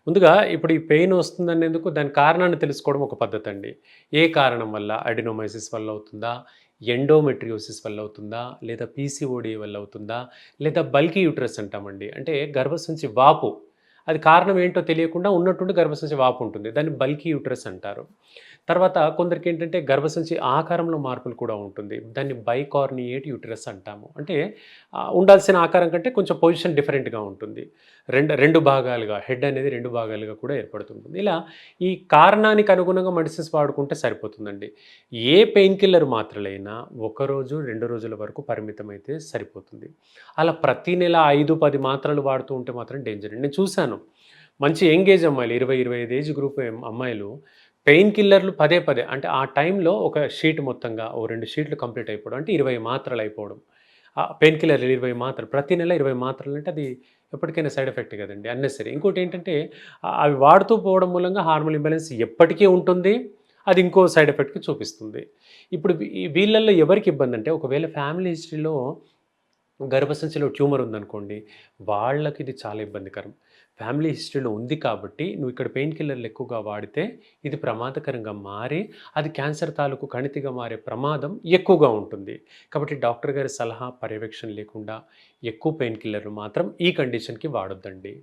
ముందుగా ఇప్పుడు ఈ పెయిన్ వస్తుందనేందుకు దాని కారణాన్ని తెలుసుకోవడం ఒక పద్ధతండి. ఏ కారణం వల్ల? అడినోమైసిస్ వల్ల అవుతుందా? ఎండోమెట్రియోసిస్ వల్ల అవుతుందా? లేదా పీసీఓడీ వల్ల అవుతుందా? లేదా బల్కీ యూట్రస్ అంటామండి. అంటే గర్భసంచి వాపు. అది కారణం ఏంటో తెలియకుండా ఉన్నట్టుండి గర్భసంచి వాపు ఉంటుంది. దాన్ని బల్కీ యూట్రస్ అంటారు. తర్వాత కొందరికేంటంటే గర్భసంచి ఆకారంలో మార్పులు కూడా ఉంటుంది. దాన్ని బైకార్నియేట్ యూటరస్ అంటాము. అంటే ఉండాల్సిన ఆకారం కంటే కొంచెం పొజిషన్ డిఫరెంట్‌గా ఉంటుంది. 2 భాగాలుగా హెడ్ అనేది 2 భాగాలుగా కూడా ఏర్పడుతుంటుంది. ఇలా ఈ కారణానికి అనుగుణంగా మెడిసిన్స్ వాడుకుంటే సరిపోతుందండి. ఏ పెయిన్ కిల్లర్ మాత్రలైనా ఒకరోజు, 2 రోజుల వరకు పరిమితమైతే సరిపోతుంది. అలా ప్రతి నెల 5, 10 మాత్రలు వాడుతూ ఉంటే మాత్రం డేంజర్ అండి. నేను చూసాను. మంచి యంగ్ ఏజ్ అమ్మాయిలు 20, 25 ఏజ్ గ్రూప్ అమ్మాయిలు పెయిన్ కిల్లర్‌లు పదే పదే అంటే ఆ టైంలో ఒక షీట్ మొత్తంగా ఓ 2 షీట్లు కంప్లీట్ అయిపోవడం. అంటే 20 మాత్రలు అయిపోవడం. పెయిన్ కిల్లర్‌లు 20 మాత్రలు. ప్రతి నెల 20 మాత్రలంటే అది ఎప్పటికైనా సైడ్ ఎఫెక్టే కదండీ! అన్నెసెసరీ. ఇంకోటేంటంటే అవి వాడుతూ పోవడం మూలంగా హార్మోన్ ఇంబాలెన్స్ ఎప్పటికీ ఉంటుంది. అది ఇంకో సైడ్ ఎఫెక్ట్‌కి చూపిస్తుంది. ఇప్పుడు వీళ్ళల్లో ఎవరికి ఇబ్బందంటే ఒకవేళ ఫ్యామిలీ హిస్టరీలో గర్భసంచిలో ట్యూమర్ ఉందనుకోండి, వాళ్ళకి ఇది చాలా ఇబ్బందికరం. ఫ్యామిలీ హిస్టరీలో ఉంది కాబట్టి, నువ్వు ఇక్కడ పెయిన్ కిల్లర్‌లు ఎక్కువగా వాడితే, ఇది ప్రమాదకరంగా మారి, అది క్యాన్సర్ తాలూకు కణితిగా మారే ప్రమాదం ఎక్కువగా ఉంటుంది. కాబట్టి డాక్టర్ గారి సలహా, పర్యవేక్షణ లేకుండా ఎక్కువ పెయిన్ కిల్లర్‌లు మాత్రం ఈ కండిషన్‌కి వాడొద్దండి.